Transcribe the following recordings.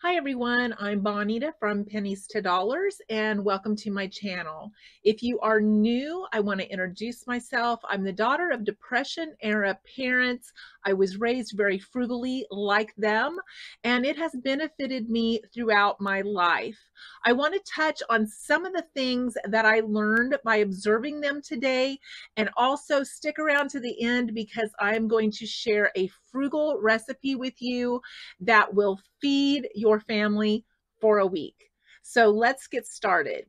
Hi everyone, I'm Bonita from Pennies to Dollars and welcome to my channel. If you are new, I want to introduce myself. I'm the daughter of Depression era parents. I was raised very frugally like them, and it has benefited me throughout my life. I want to touch on some of the things that I learned by observing them today, and also stick around to the end because I'm going to share a frugal recipe with you that will feed your family for a week. So let's get started.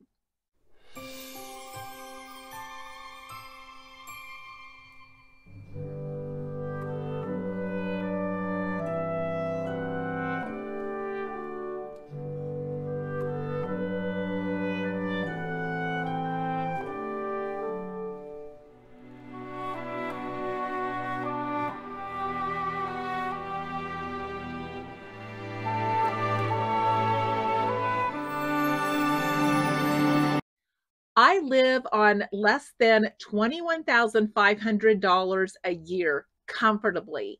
I live on less than $21,500 a year comfortably.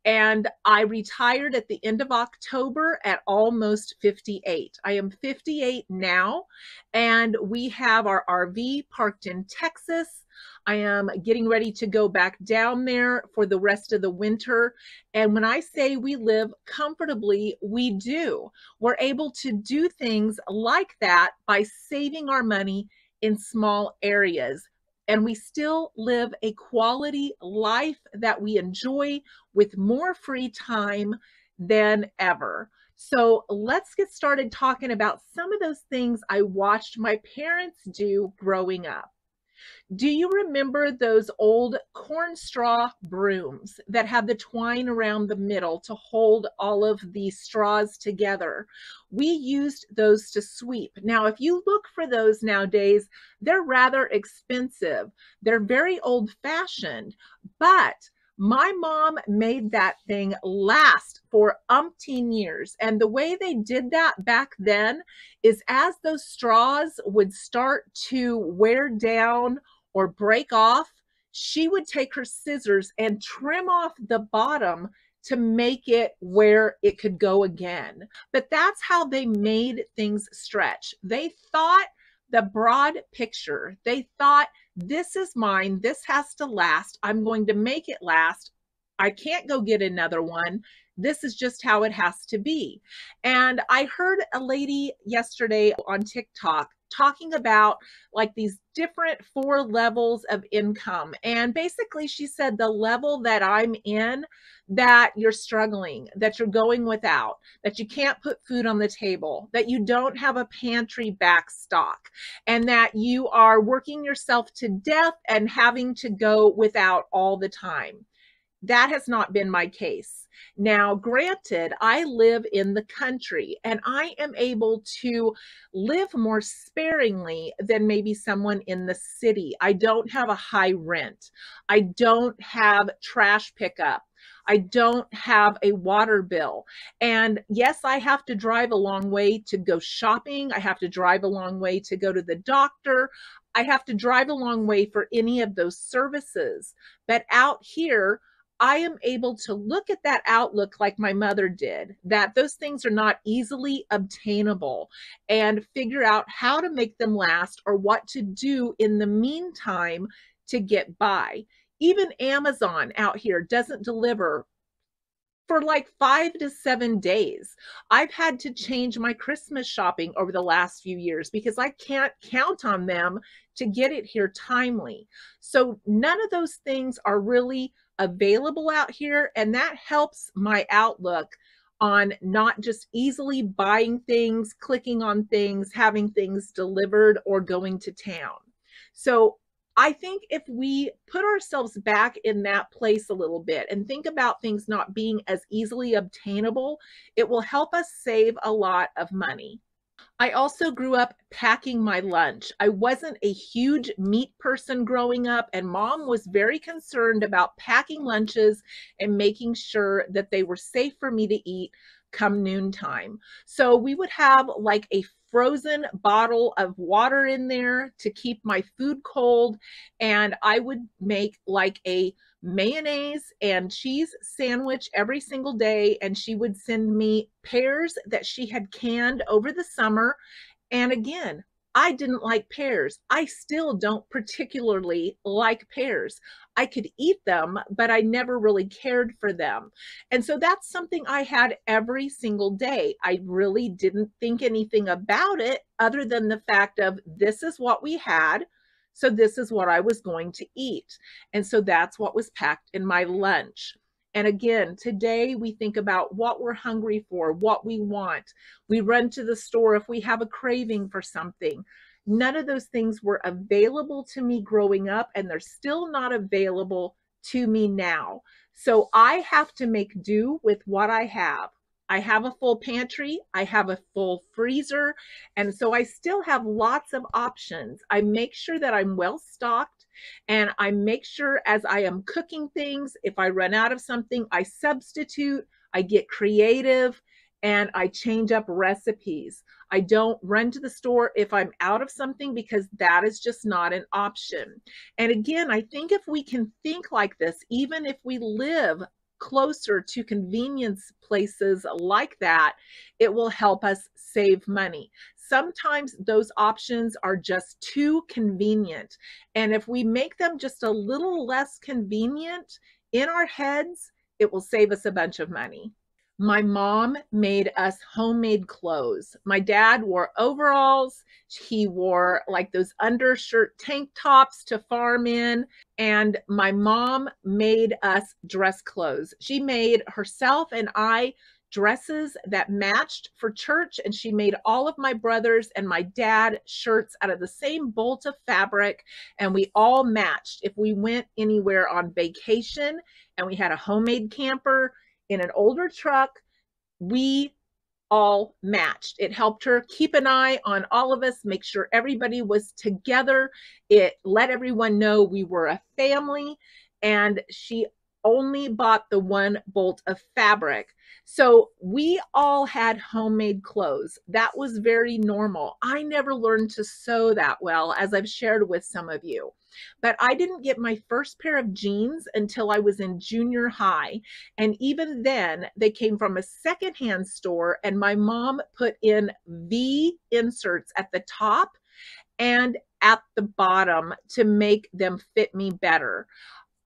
And I retired at the end of October at almost 58. I am 58 now, and we have our RV parked in Texas. I am getting ready to go back down there for the rest of the winter. And when I say we live comfortably, we do. We're able to do things like that by saving our money in small areas. And we still live a quality life that we enjoy with more free time than ever. So let's get started talking about some of those things I watched my parents do growing up. Do you remember those old corn straw brooms that had the twine around the middle to hold all of the straws together? We used those to sweep. Now, if you look for those nowadays, they're rather expensive. They're very old-fashioned, but my mom made that thing last for umpteen years. And the way they did that back then is as those straws would start to wear down or break off, she would take her scissors and trim off the bottom to make it where it could go again. But that's how they made things stretch. They thought the broad picture. They thought, this is mine. This has to last. I'm going to make it last. I can't go get another one. This is just how it has to be. And I heard a lady yesterday on TikTok talking about like these different 4 levels of income. And basically she said the level that I'm in, that you're struggling, that you're going without, that you can't put food on the table, that you don't have a pantry backstock, and that you are working yourself to death and having to go without all the time. That has not been my case. Now, granted, I live in the country and I am able to live more sparingly than maybe someone in the city. I don't have a high rent. I don't have trash pickup. I don't have a water bill. And yes, I have to drive a long way to go shopping. I have to drive a long way to go to the doctor. I have to drive a long way for any of those services. But out here, I am able to look at that outlook like my mother did, that those things are not easily obtainable, and figure out how to make them last or what to do in the meantime to get by. Even Amazon out here doesn't deliver for like 5 to 7 days. I've had to change my Christmas shopping over the last few years because I can't count on them to get it here timely. So none of those things are really available out here, and that helps my outlook on not just easily buying things, clicking on things, having things delivered, or going to town. So I think if we put ourselves back in that place a little bit and think about things not being as easily obtainable, it will help us save a lot of money. I also grew up packing my lunch. I wasn't a huge meat person growing up, and mom was very concerned about packing lunches and making sure that they were safe for me to eat come noontime. So we would have like a frozen bottle of water in there to keep my food cold. And I would make like a mayonnaise and cheese sandwich every single day. And she would send me pears that she had canned over the summer. And again, I didn't like pears. I still don't particularly like pears. I could eat them, but I never really cared for them. And so that's something I had every single day. I really didn't think anything about it other than the fact of this is what we had. So this is what I was going to eat. And so that's what was packed in my lunch. And again, today we think about what we're hungry for, what we want. We run to the store if we have a craving for something. None of those things were available to me growing up, and they're still not available to me now. So I have to make do with what I have. I have a full pantry, I have a full freezer, and so I still have lots of options. I make sure that I'm well stocked, and I make sure as I am cooking things, if I run out of something, I substitute, I get creative, and I change up recipes. I don't run to the store if I'm out of something because that is just not an option. And again, I think if we can think like this, even if we live closer to convenience places like that, it will help us save money. Sometimes those options are just too convenient. And if we make them just a little less convenient in our heads, it will save us a bunch of money. My mom made us homemade clothes. My dad wore overalls. He wore like those undershirt tank tops to farm in. And my mom made us dress clothes. She made herself and I dresses that matched for church. And she made all of my brothers and my dad shirts out of the same bolt of fabric. And we all matched. If we went anywhere on vacation and we had a homemade camper, in an older truck, we all matched. It helped her keep an eye on all of us, make sure everybody was together. It let everyone know we were a family, and she only bought the one bolt of fabric. So we all had homemade clothes. That was very normal. I never learned to sew that well, as I've shared with some of you. But I didn't get my first pair of jeans until I was in junior high. And even then, they came from a secondhand store, and my mom put in V inserts at the top and at the bottom to make them fit me better.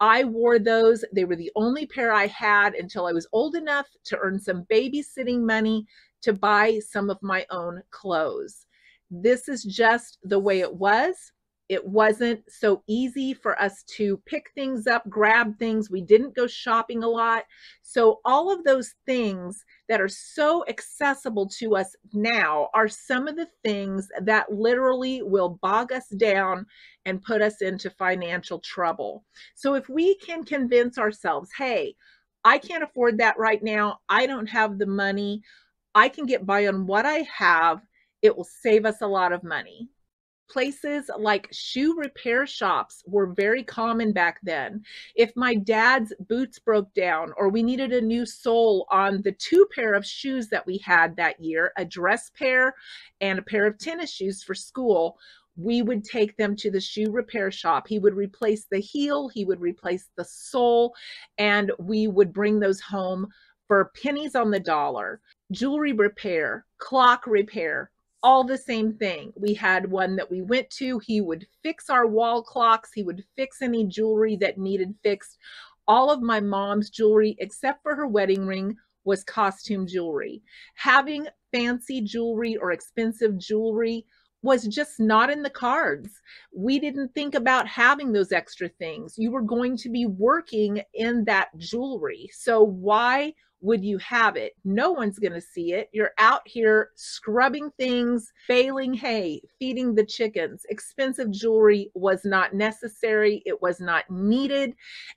I wore those. They were the only pair I had until I was old enough to earn some babysitting money to buy some of my own clothes. This is just the way it was. It wasn't so easy for us to pick things up, grab things. We didn't go shopping a lot. So all of those things that are so accessible to us now are some of the things that literally will bog us down and put us into financial trouble. So if we can convince ourselves, hey, I can't afford that right now. I don't have the money. I can get by on what I have. It will save us a lot of money. Places like shoe repair shops were very common back then. If my dad's boots broke down or we needed a new sole on the two pair of shoes that we had that year, a dress pair and a pair of tennis shoes for school, we would take them to the shoe repair shop. He would replace the heel, he would replace the sole, and we would bring those home for pennies on the dollar. Jewelry repair, clock repair, all the same thing. We had one that we went to. He would fix our wall clocks. He would fix any jewelry that needed fixed. All of my mom's jewelry, except for her wedding ring, was costume jewelry. Having fancy jewelry or expensive jewelry was just not in the cards. We didn't think about having those extra things. You were going to be working in that jewelry. So why would you have it? No one's going to see it. You're out here scrubbing things, baling hay, feeding the chickens. Expensive jewelry was not necessary. It was not needed.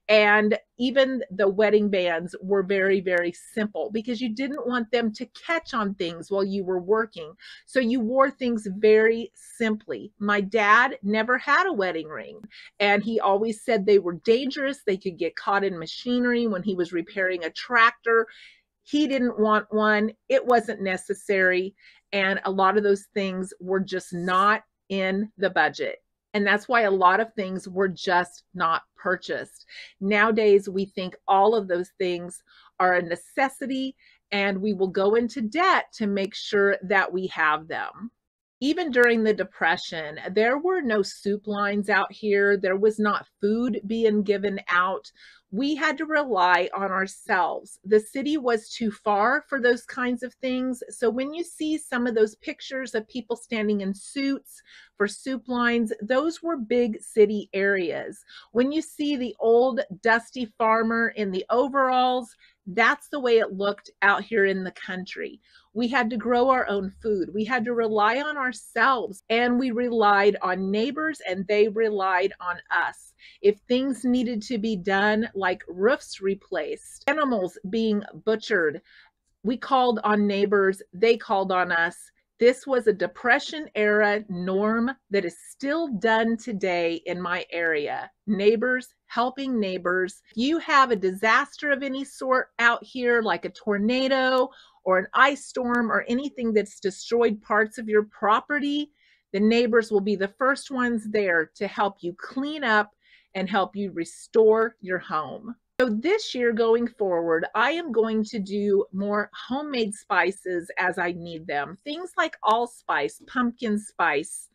And even the wedding bands were very, very simple because you didn't want them to catch on things while you were working. So you wore things very simply. My dad never had a wedding ring, and he always said they were dangerous. They could get caught in machinery when he was repairing a tractor. He didn't want one. It wasn't necessary. And a lot of those things were just not in the budget. And that's why a lot of things were just not purchased. Nowadays, we think all of those things are a necessity, and we will go into debt to make sure that we have them. Even during the Depression, there were no soup lines out here. There was not food being given out. We had to rely on ourselves. The city was too far for those kinds of things. So when you see some of those pictures of people standing in suits for soup lines, those were big city areas. When you see the old dusty farmer in the overalls, that's the way it looked out here in the country. We had to grow our own food. We had to rely on ourselves, and we relied on neighbors, and they relied on us. If things needed to be done, like roofs replaced, animals being butchered, we called on neighbors, they called on us. This was a Depression era norm that is still done today in my area. Neighbors helping neighbors. If you have a disaster of any sort out here, like a tornado or an ice storm or anything that's destroyed parts of your property, the neighbors will be the first ones there to help you clean up and help you restore your home. So this year going forward, I am going to do more homemade spices as I need them. Things like allspice, pumpkin spice,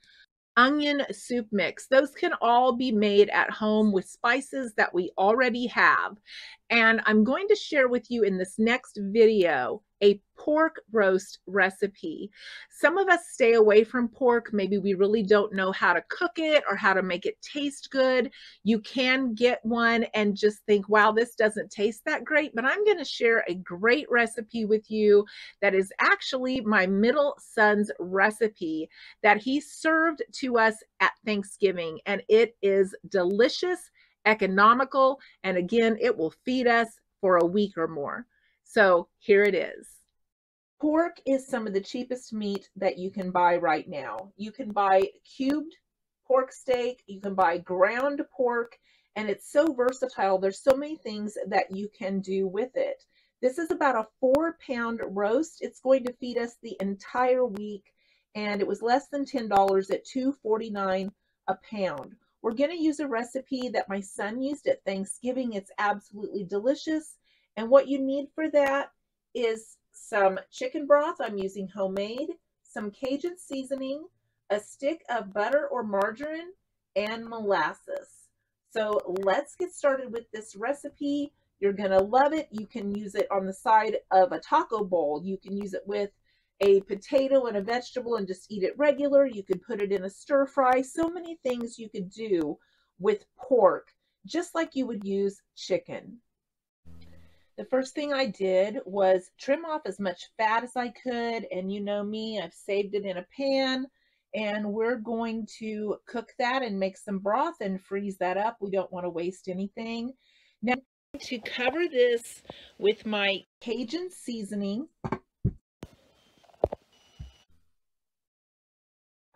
onion soup mix. Those can all be made at home with spices that we already have. And I'm going to share with you in this next video a pork roast recipe. Some of us stay away from pork. Maybe we really don't know how to cook it or how to make it taste good. You can get one and just think, wow, this doesn't taste that great. But I'm going to share a great recipe with you that is actually my middle son's recipe that he served to us at Thanksgiving. And it is delicious, economical, and again, it will feed us for a week or more. So here it is. Pork is some of the cheapest meat that you can buy right now. You can buy cubed pork steak, you can buy ground pork, and it's so versatile. There's so many things that you can do with it. This is about a 4-pound roast. It's going to feed us the entire week, and it was less than $10 at $2.49 a pound. We're going to use a recipe that my son used at Thanksgiving. It's absolutely delicious. And what you need for that is some chicken broth. I'm using homemade, some Cajun seasoning, a stick of butter or margarine, and molasses. So let's get started with this recipe. You're going to love it. You can use it on the side of a taco bowl. You can use it with a potato and a vegetable and just eat it regular. You could put it in a stir fry. So many things you could do with pork, just like you would use chicken. The first thing I did was trim off as much fat as I could, and you know me, I've saved it in a pan, and we're going to cook that and make some broth and freeze that up. We don't want to waste anything. Now, to cover this with my Cajun seasoning,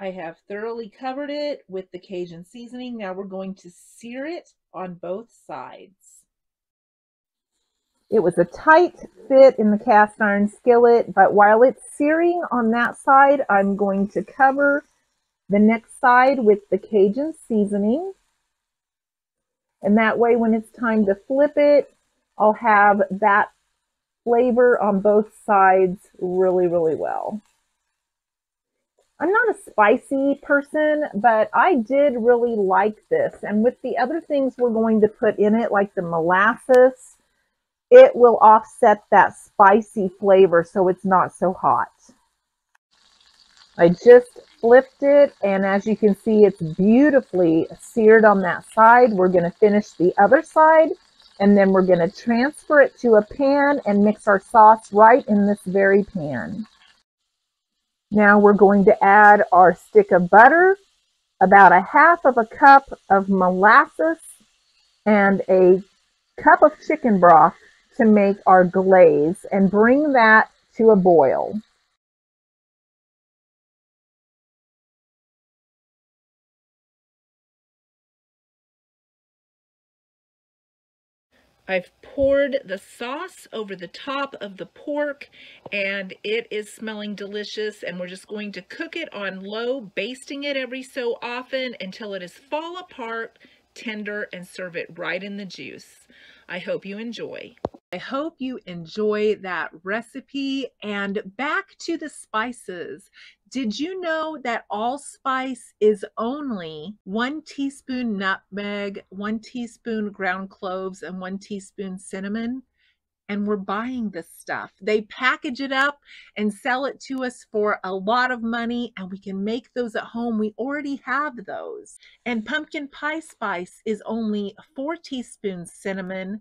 I have thoroughly covered it with the Cajun seasoning. Now we're going to sear it on both sides. It was a tight fit in the cast iron skillet, but while it's searing on that side, I'm going to cover the next side with the Cajun seasoning. And that way, when it's time to flip it, I'll have that flavor on both sides really, really well. I'm not a spicy person, but I did really like this. And with the other things we're going to put in it, like the molasses, it will offset that spicy flavor so it's not so hot. I just flipped it, and as you can see, it's beautifully seared on that side. We're going to finish the other side, and then we're going to transfer it to a pan and mix our sauce right in this very pan. Now we're going to add our stick of butter, about a half of a cup of molasses, and a cup of chicken broth to make our glaze, and bring that to a boil. I've poured the sauce over the top of the pork and it is smelling delicious, and we're just going to cook it on low, basting it every so often until it is fall apart, tender, and serve it right in the juice. I hope you enjoy. I hope you enjoy that recipe. And back to the spices. Did you know that allspice is only 1 teaspoon nutmeg, 1 teaspoon ground cloves, and 1 teaspoon cinnamon? And we're buying this stuff. They package it up and sell it to us for a lot of money, and we can make those at home. We already have those. And pumpkin pie spice is only 4 teaspoons cinnamon,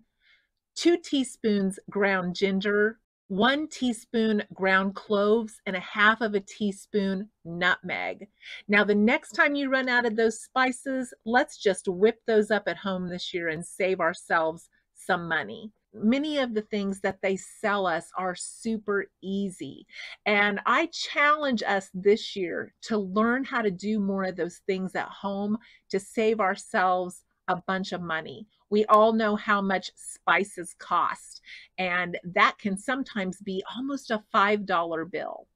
2 teaspoons ground ginger, 1 teaspoon ground cloves, and a half of a teaspoon nutmeg. Now, the next time you run out of those spices, let's just whip those up at home this year and save ourselves some money. Many of the things that they sell us are super easy. And I challenge us this year to learn how to do more of those things at home to save ourselves a bunch of money. We all know how much spices cost, and that can sometimes be almost a $5 bill.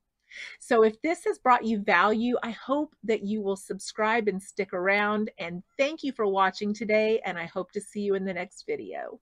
So if this has brought you value, I hope that you will subscribe and stick around. And thank you for watching today, and I hope to see you in the next video.